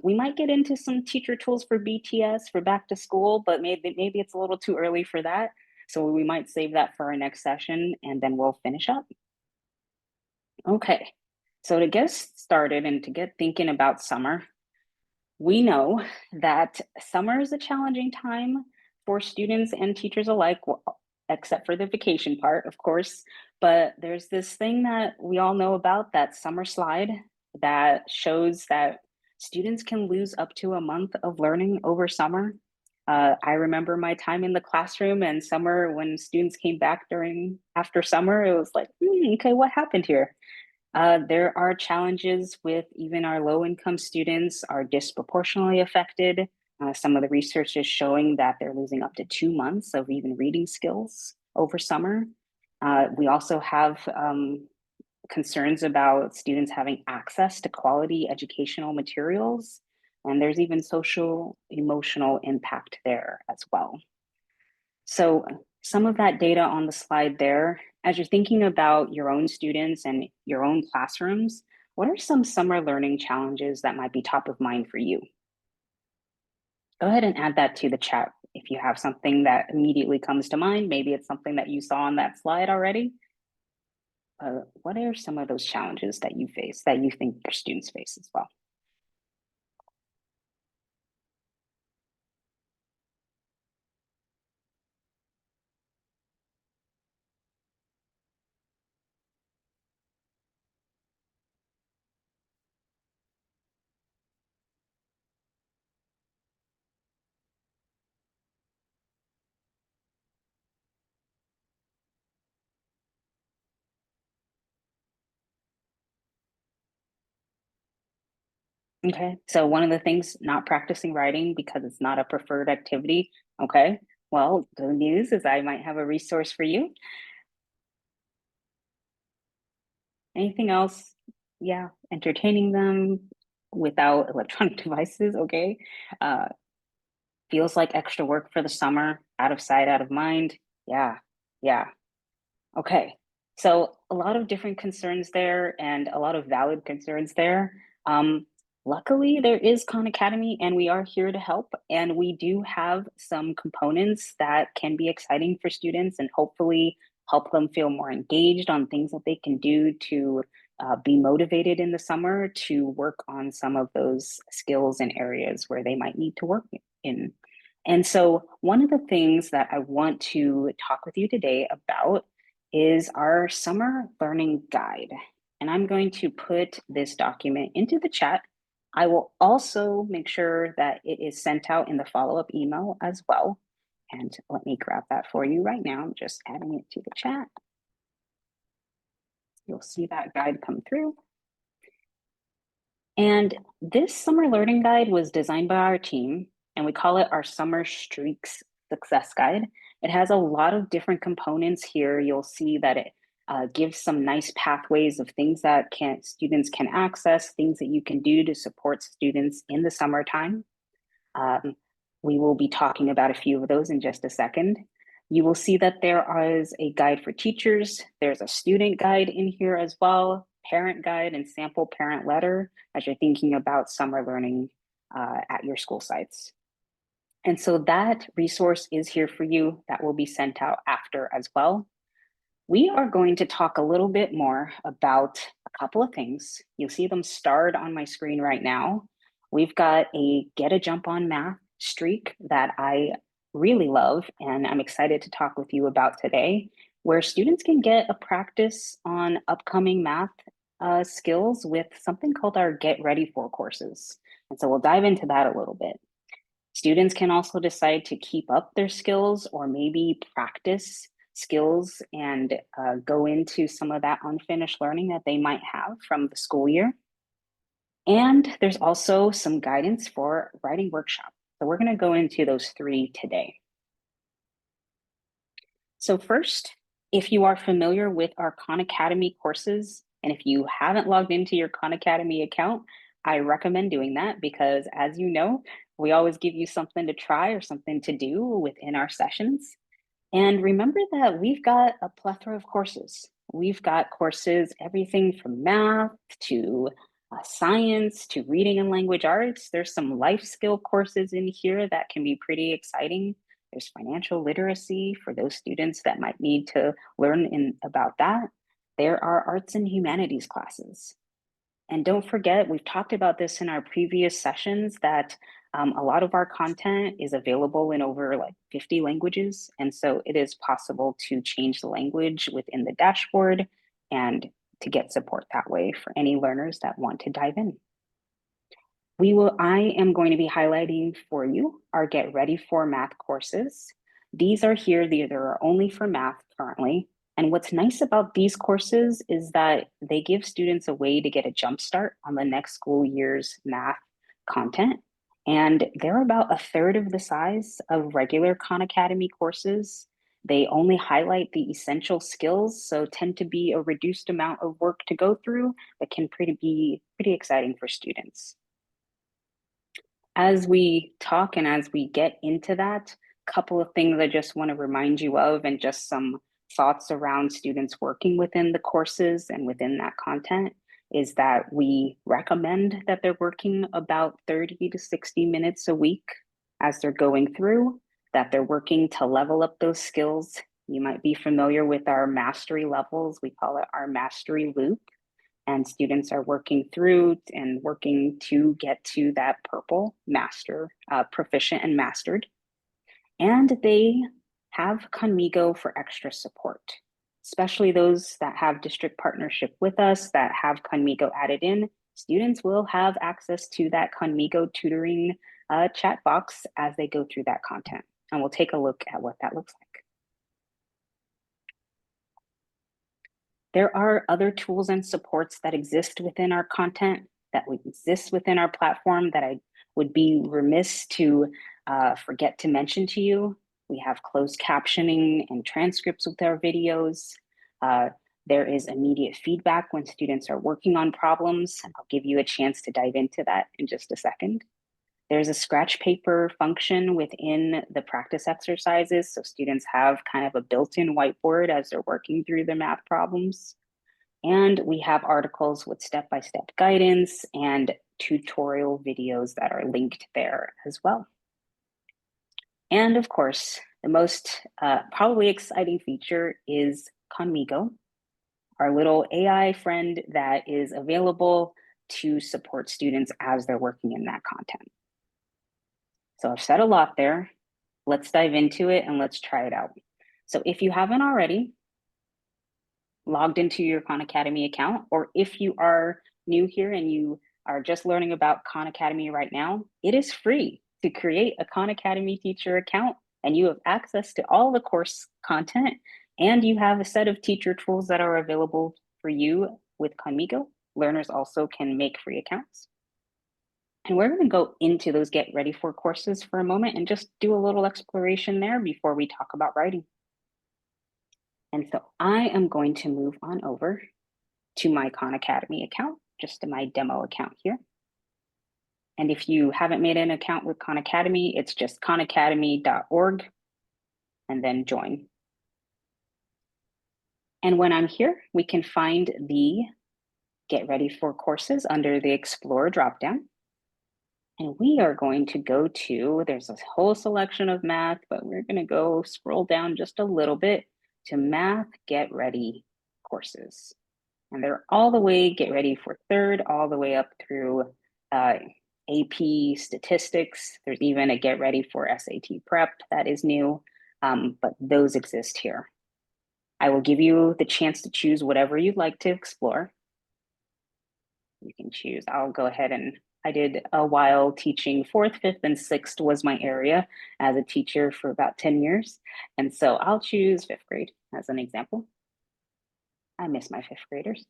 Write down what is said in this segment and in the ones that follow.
We might get into some teacher tools for BTS for back to school, but maybe it's a little too early for that. So we might save that for our next session and then we'll finish up. Okay, so to get us started and to get thinking about summer, we know that summer is a challenging time for students and teachers alike, well, except for the vacation part, of course. But there's this thing that we all know about, that summer slide, that shows that students can lose up to a month of learning over summer. I remember my time in the classroom and summer when students came back after summer, it was like, okay, what happened here? There are challenges with even our low income students are disproportionately affected. Some of the research is showing that they're losing up to 2 months of even reading skills over summer. We also have concerns about students having access to quality educational materials, and there's even social emotional impact there as well. So some of that data on the slide there, as you're thinking about your own students and your own classrooms, what are some summer learning challenges that might be top of mind for you? Go ahead and add that to the chat if you have something that immediately comes to mind. Maybe it's something that you saw on that slide already. What are some of those challenges that you face, that you think your students face as well? Okay, so one of the things, not practicing writing because it's not a preferred activity. Okay, well, good news is I might have a resource for you. Anything else? Yeah, entertaining them without electronic devices, okay? Uh, Feels like extra work for the summer, out of sight, out of mind. Yeah, yeah. Okay. So a lot of different concerns there and a lot of valid concerns there. Luckily, there is Khan Academy and we are here to help. And we do have some components that can be exciting for students and hopefully help them feel more engaged on things that they can do to be motivated in the summer to work on some of those skills and areas where they might need to work in. And so, one of the things that I want to talk with you today about is our summer learning guide. And I'm going to put this document into the chat. I will also make sure that it is sent out in the follow-up email as well. And let me grab that for you right now. I'm just adding it to the chat. You'll see that guide come through. And this summer learning guide was designed by our team, and we call it our Summer Streaks Success Guide. It has a lot of different components here. You'll see that it gives some nice pathways of things that students can access, things that you can do to support students in the summertime. Um, we will be talking about a few of those in just a second. You will see that there is a guide for teachers. There's a student guide in here as well, parent guide and sample parent letter as you're thinking about summer learning at your school sites. And so that resource is here for you. That will be sent out after as well. We are going to talk a little bit more about a couple of things. You'll see them starred on my screen right now. We've got a Get a Jump on Math streak that I really love, and I'm excited to talk with you about today, where students can get a practice on upcoming math skills with something called our Get Ready For courses. And so we'll dive into that a little bit. Students can also decide to keep up their skills or maybe practice skills and go into some of that unfinished learning that they might have from the school year. And there's also some guidance for writing workshop. So we're going to go into those three today. So first, if you are familiar with our Khan Academy courses, and if you haven't logged into your Khan Academy account, I recommend doing that because as you know, we always give you something to try or something to do within our sessions. And remember that we've got a plethora of courses. We've got courses, everything from math to Science to reading and language arts. There's some life skill courses in here that can be pretty exciting. There's financial literacy for those students that might need to learn about that. There are arts and humanities classes. And don't forget, we've talked about this in our previous sessions that a lot of our content is available in over like 50 languages. And so it is possible to change the language within the dashboard and to get support that way for any learners that want to dive in. I am going to be highlighting for you our Get Ready for Math courses. These are here, they are only for math currently. And what's nice about these courses is that they give students a way to get a jump start on the next school year's math content. And they're about a third of the size of regular Khan Academy courses. They only highlight the essential skills, so tend to be a reduced amount of work to go through, but can be pretty exciting for students. As we talk and as we get into that, a couple of things I just want to remind you of and just some thoughts around students working within the courses and within that content is that we recommend that they're working about 30 to 60 minutes a week as they're going through, that they're working to level up those skills. You might be familiar with our mastery levels. We call it our mastery loop. And students are working through and working to get to that purple master, proficient and mastered. And they have Khanmigo for extra support, especially those that have district partnership with us that have Khanmigo added in. Students will have access to that Khanmigo tutoring chat box as they go through that content. And we'll take a look at what that looks like. There are other tools and supports that exist within our content, that would exist within our platform that I would be remiss to forget to mention to you. We have closed captioning and transcripts with our videos. There is immediate feedback when students are working on problems. I'll give you a chance to dive into that in just a second. There's a scratch paper function within the practice exercises, so students have kind of a built-in whiteboard as they're working through their math problems. And we have articles with step-by-step guidance and tutorial videos that are linked there as well. And of course, the most probably exciting feature is Khanmigo, our little AI friend that is available to support students as they're working in that content. So I've said a lot there. Let's dive into it and let's try it out. So if you haven't already logged into your Khan Academy account, or if you are new here and you are just learning about Khan Academy right now, it is free to create a Khan Academy teacher account and you have access to all the course content and you have a set of teacher tools that are available for you with Khanmigo. Learners also can make free accounts. And we're going to go into those Get Ready For courses for a moment and just do a little exploration there before we talk about writing. And so I am going to move on over to my Khan Academy account, just to my demo account here. And if you haven't made an account with Khan Academy, it's just khanacademy.org and then join. And when I'm here, we can find the Get Ready For courses under the Explore dropdown. And we are going to go to, there's a whole selection of math, but we're going to go scroll down just a little bit to Math Get Ready courses. And they're all the way Get Ready For third, all the way up through AP statistics. There's even a Get Ready For SAT prep that is new, but those exist here. I will give you the chance to choose whatever you'd like to explore. You can choose, I'll go ahead and I did a while teaching fourth, fifth, and sixth was my area as a teacher for about 10 years. And so I'll choose fifth grade as an example. I miss my fifth graders.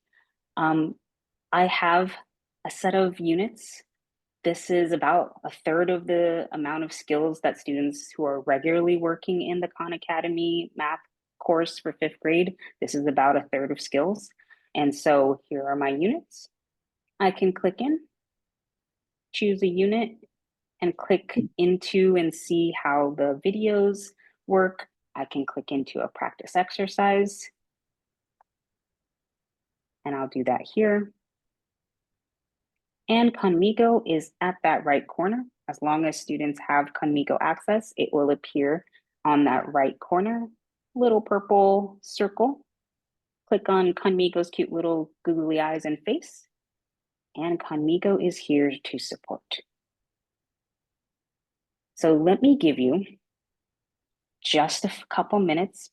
I have a set of units. This is about a third of the amount of skills that students who are regularly working in the Khan Academy math course for fifth grade. This is about a third of skills. And so here are my units. I can click in, choose a unit, and click into and see how the videos work. I can click into a practice exercise, and I'll do that here. And Khanmigo is at that right corner. As long as students have Khanmigo access, it will appear on that right corner, little purple circle. Click on Khanmigo's cute little googly eyes and face, and Khanmigo is here to support. So let me give you just a couple minutes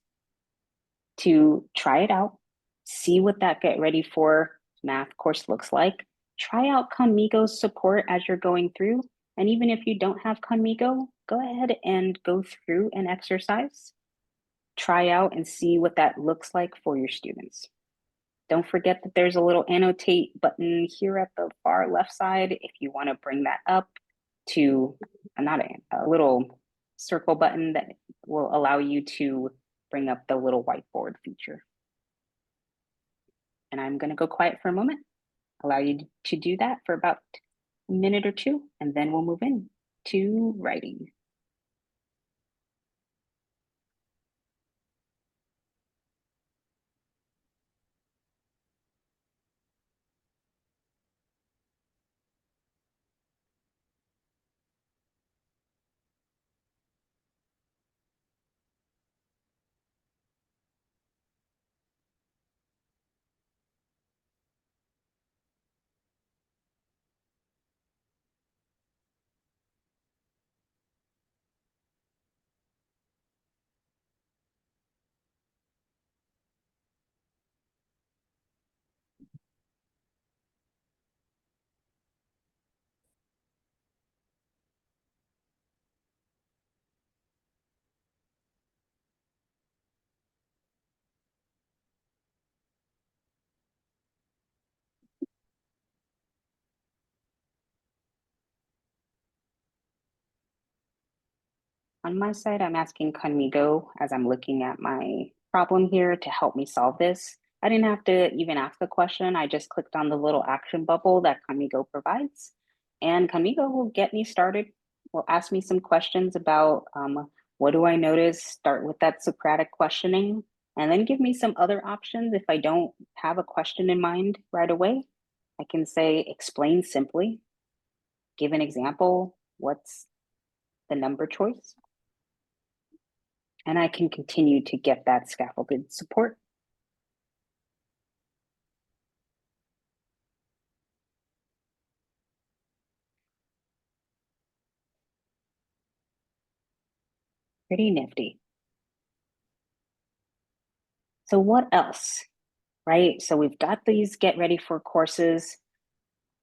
to try it out, see what that get ready for math course looks like. Try out Khanmigo's support as you're going through. And even if you don't have Khanmigo, go ahead and go through an exercise. Try out and see what that looks like for your students. Don't forget that there's a little annotate button here at the far left side if you want to bring that up to not a little circle button that will allow you to bring up the little whiteboard feature. And I'm going to go quiet for a moment, allow you to do that for about a minute or two, and then we'll move in to writing. On my side, I'm asking Khanmigo as I'm looking at my problem here to help me solve this. I didn't have to even ask a question. I just clicked on the little action bubble that Khanmigo provides. And Khanmigo will get me started, will ask me some questions about what do I notice, start with that Socratic questioning, and then give me some other options if I don't have a question in mind right away. I can say explain simply, give an example, what's the number choice, and I can continue to get that scaffolded support. Pretty nifty. So what else, right? So we've got these get ready for courses.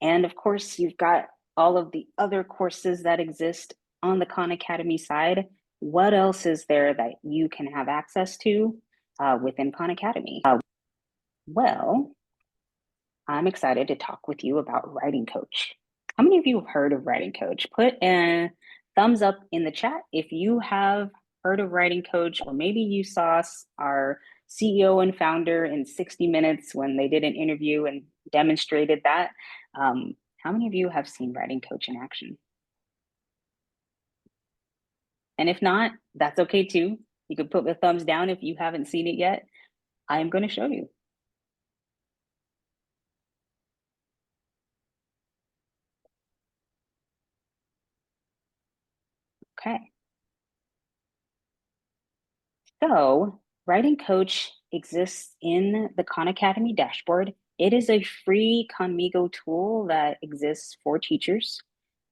And of course, you've got all of the other courses that exist on the Khan Academy side. What else is there that you can have access to within Khan Academy? Well, I'm excited to talk with you about Writing Coach. How many of you have heard of Writing Coach? Put a thumbs up in the chat if you have heard of Writing Coach, or maybe you saw our CEO and founder in 60 Minutes when they did an interview and demonstrated that. How many of you have seen Writing Coach in action? And if not, that's okay too. You could put the thumbs down if you haven't seen it yet. I am going to show you. Okay. So, Writing Coach exists in the Khan Academy dashboard. It is a free Khanmigo tool that exists for teachers.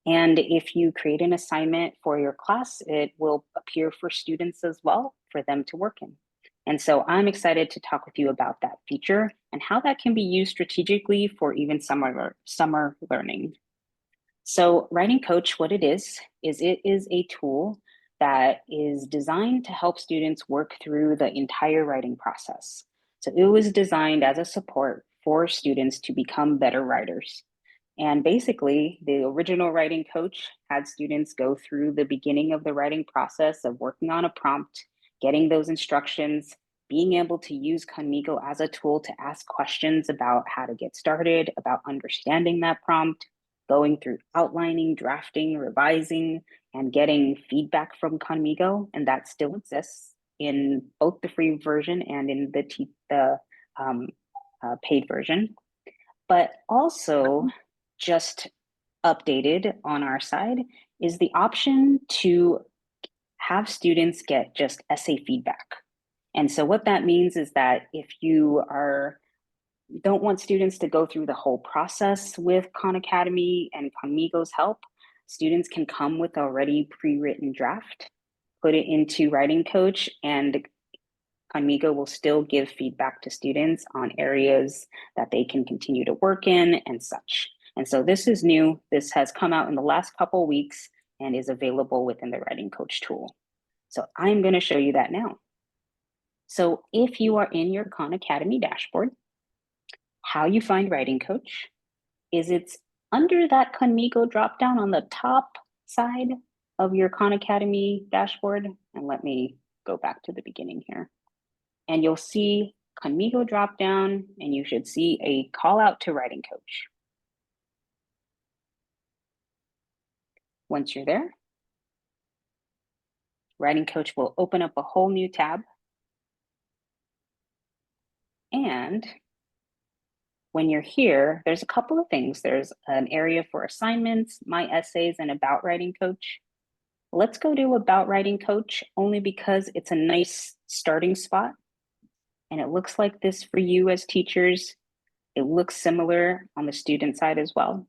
And if you create an assignment for your class, it will appear for students as well for them to work in. And so I'm excited to talk with you about that feature and how that can be used strategically for even summer learning. So Writing Coach, what it is it is a tool that is designed to help students work through the entire writing process. So it was designed as a support for students to become better writers. And basically, the original Writing Coach had students go through the beginning of the writing process of working on a prompt, getting those instructions, being able to use Khanmigo as a tool to ask questions about how to get started, about understanding that prompt, going through outlining, drafting, revising, and getting feedback from Khanmigo. And that still exists in both the free version and in the paid version. But also, just updated on our side is the option to have students get just essay feedback. And so what that means is that if you don't want students to go through the whole process with Khan Academy and Khanmigo's help, students can come with already pre-written draft, put it into Writing Coach, and Khanmigo will still give feedback to students on areas that they can continue to work in and such. And so this is new. This has come out in the last couple of weeks and is available within the Writing Coach tool. So I'm going to show you that now. So if you are in your Khan Academy dashboard, how you find Writing Coach is it's under that Khanmigo dropdown on the top side of your Khan Academy dashboard. And let me go back to the beginning here. And you'll see Khanmigo dropdown, and you should see a call out to Writing Coach. Once you're there, Writing Coach will open up a whole new tab. And when you're here, there's a couple of things. There's an area for assignments, my essays, and about Writing Coach. Let's go to about Writing Coach only because it's a nice starting spot. And it looks like this for you as teachers. It looks similar on the student side as well.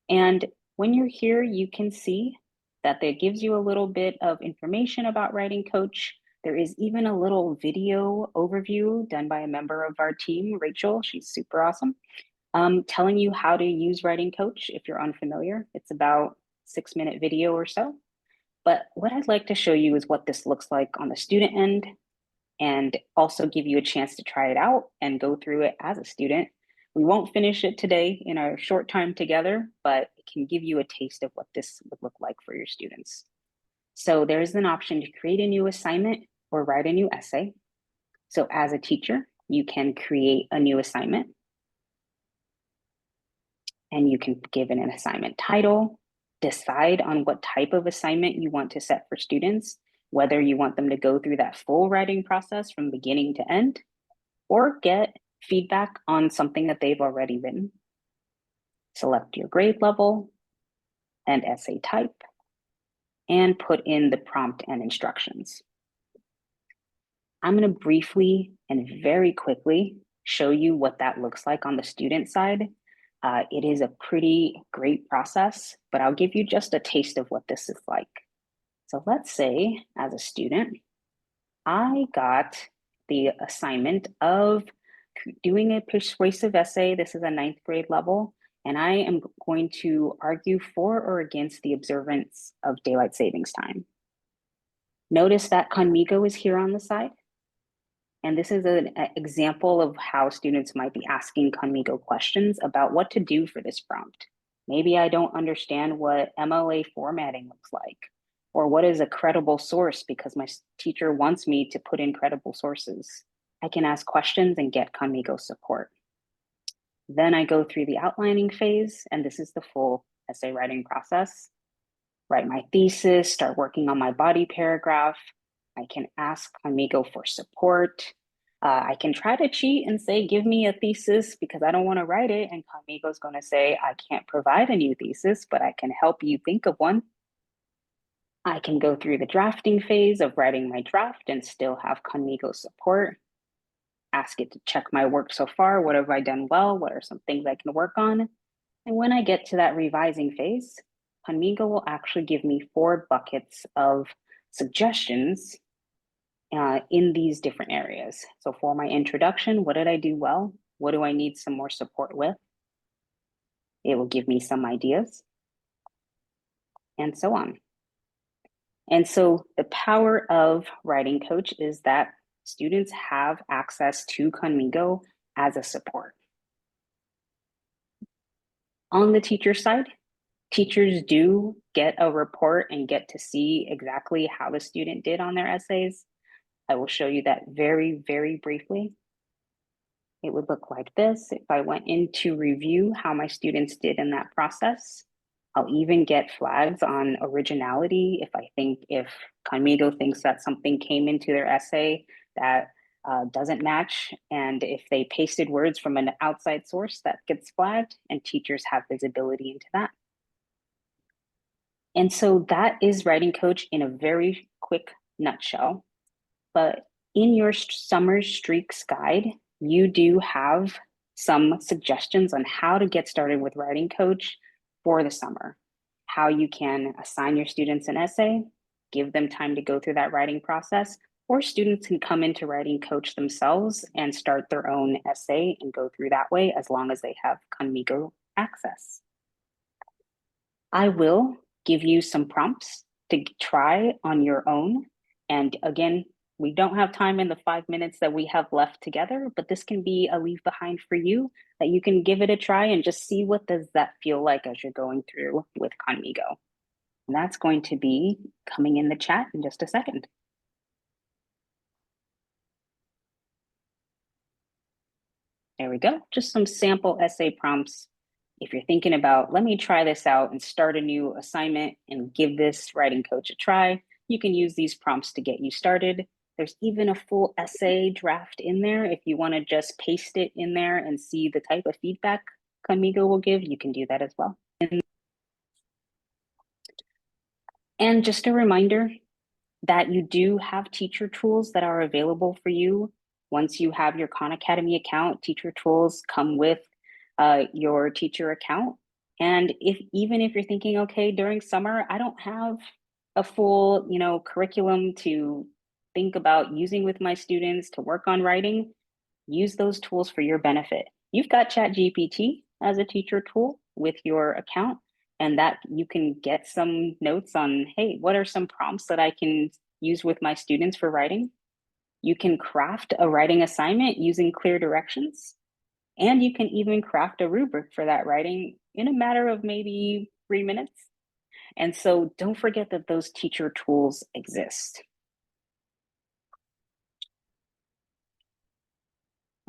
And when you're here, you can see that that gives you a little bit of information about Writing Coach. There is even a little video overview done by a member of our team, Rachel. She's super awesome, telling you how to use Writing Coach if you're unfamiliar. It's about 6-minute video or so. But what I'd like to show you is what this looks like on the student end, and also give you a chance to try it out and go through it as a student. We won't finish it today in our short time together, but it can give you a taste of what this would look like for your students. So there's an option to create a new assignment or write a new essay. So as a teacher, you can create a new assignment, and you can give it an assignment title, decide on what type of assignment you want to set for students, whether you want them to go through that full writing process from beginning to end, or get feedback on something that they've already written. Select your grade level and essay type, and put in the prompt and instructions. I'm going to briefly and very quickly show you what that looks like on the student side. It is a pretty great process, but I'll give you just a taste of what this is like. So let's say, as a student, I got the assignment of doing a persuasive essay. This is a 9th grade level, and I am going to argue for or against the observance of daylight savings time. Notice that Khanmigo is here on the side. And this is an example of how students might be asking Khanmigo questions about what to do for this prompt. Maybe I don't understand what MLA formatting looks like, or what is a credible source because my teacher wants me to put in credible sources. I can ask questions and get Khanmigo support. Then I go through the outlining phase, and this is the full essay writing process. Write my thesis, start working on my body paragraph. I can ask Khanmigo for support. I can try to cheat and say, give me a thesis because I don't want to write it. And Khanmigo's going to say, I can't provide a new thesis, but I can help you think of one. I can go through the drafting phase of writing my draft and still have Khanmigo support. Ask it to check my work so far. What have I done well? What are some things I can work on? And when I get to that revising phase, Khanmigo will actually give me 4 buckets of suggestions in these different areas. So for my introduction, what did I do well? What do I need some more support with? It will give me some ideas, and so on. And so the power of Writing Coach is that students have access to Khanmigo as a support. On the teacher side, teachers do get a report and get to see exactly how the student did on their essays. I will show you that very, very briefly. It would look like this. If I went into review how my students did in that process, I'll even get flags on originality if Khanmigo thinks that something came into their essay that doesn't match, and if they pasted words from an outside source, that gets flagged, and teachers have visibility into that. And so that is Writing Coach in a very quick nutshell. But in your summer streaks guide, you do have some suggestions on how to get started with Writing Coach for the summer. How you can assign your students an essay, give them time to go through that writing process, or students can come into Writing Coach themselves and start their own essay and go through that way as long as they have Khanmigo access. I will give you some prompts to try on your own. And again, we don't have time in the 5 minutes that we have left together, but this can be a leave behind for you that you can give it a try and just see what does that feel like as you're going through with Khanmigo. And that's going to be coming in the chat in just a second. There we go. Just some sample essay prompts. If you're thinking about, let me try this out and start a new assignment and give this Writing Coach a try, you can use these prompts to get you started. There's even a full essay draft in there. If you want to just paste it in there and see the type of feedback Khanmigo will give, you can do that as well. And just a reminder that you do have teacher tools that are available for you. Once you have your Khan Academy account, teacher tools come with your teacher account. And even if you're thinking, okay, during summer, I don't have a full, curriculum to think about using with my students to work on writing, use those tools for your benefit. You've got ChatGPT as a teacher tool with your account, and that you can get some notes on, hey, what are some prompts that I can use with my students for writing? You can craft a writing assignment using clear directions, and you can even craft a rubric for that writing in a matter of maybe 3 minutes. And so don't forget that those teacher tools exist.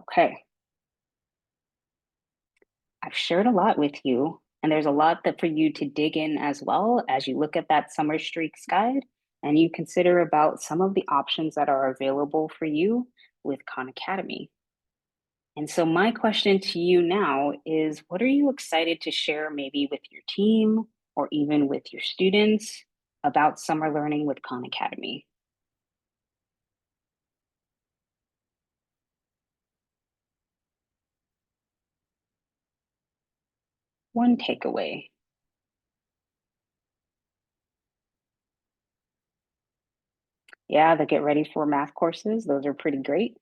Okay. I've shared a lot with you, and there's a lot that for you to dig in as well as you look at that summer streaks guide and you consider about some of the options that are available for you with Khan Academy. And so my question to you now is, what are you excited to share maybe with your team or even with your students about summer learning with Khan Academy? One takeaway. Yeah, the get ready for math courses, those are pretty great.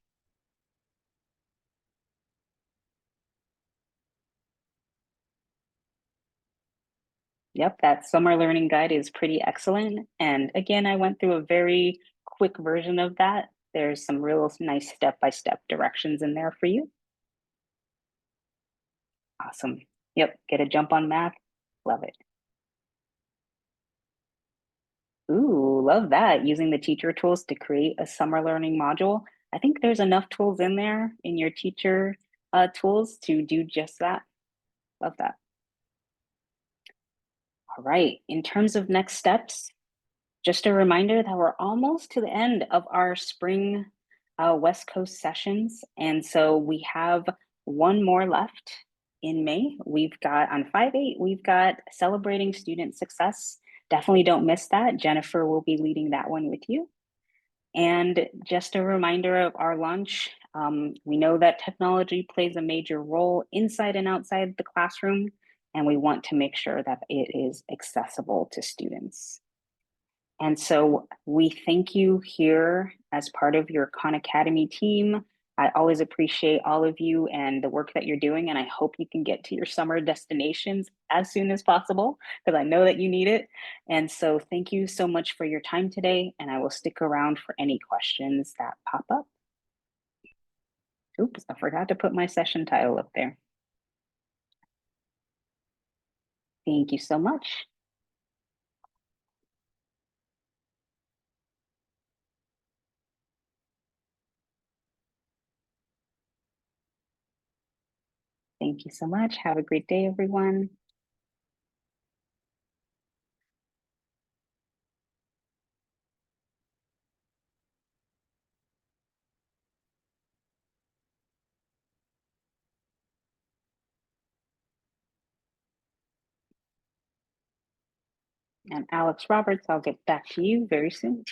Yep, that summer learning guide is pretty excellent. And again, I went through a very quick version of that. There's some real nice step-by-step directions in there for you. Awesome. Yep, get a jump on math. Love it. Ooh, love that. Using the teacher tools to create a summer learning module. I think there's enough tools in there in your teacher tools to do just that. Love that. All right, in terms of next steps, just a reminder that we're almost to the end of our spring West Coast sessions. And so we have one more left in May. We've got on 5/8, we've got celebrating student success. Definitely don't miss that. Jennifer will be leading that one with you. And just a reminder of our launch. We know that technology plays a major role inside and outside the classroom, and we want to make sure that it is accessible to students. And so we thank you here as part of your Khan Academy team. I always appreciate all of you and the work that you're doing, and I hope you can get to your summer destinations as soon as possible because I know that you need it. And so thank you so much for your time today, and I will stick around for any questions that pop up. Oops, I forgot to put my session title up there. Thank you so much. Thank you so much. Have a great day, everyone. And Alex Roberts, I'll get back to you very soon.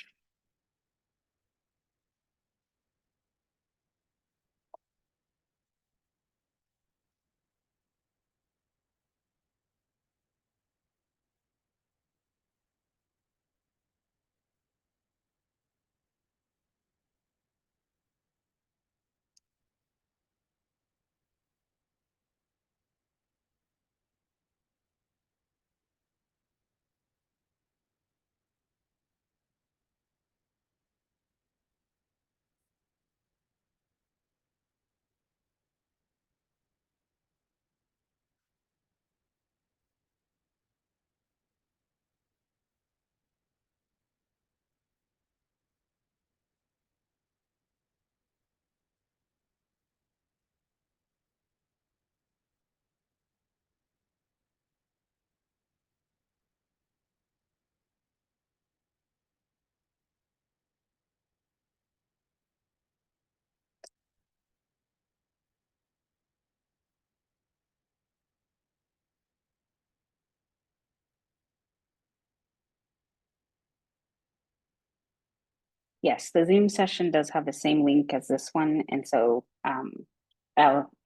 Yes, the Zoom session does have the same link as this one. And so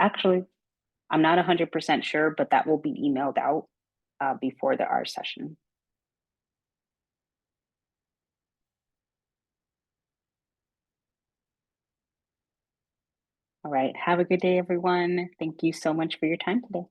actually, I'm not 100% sure, but that will be emailed out before the R session. All right. Have a good day, everyone. Thank you so much for your time today.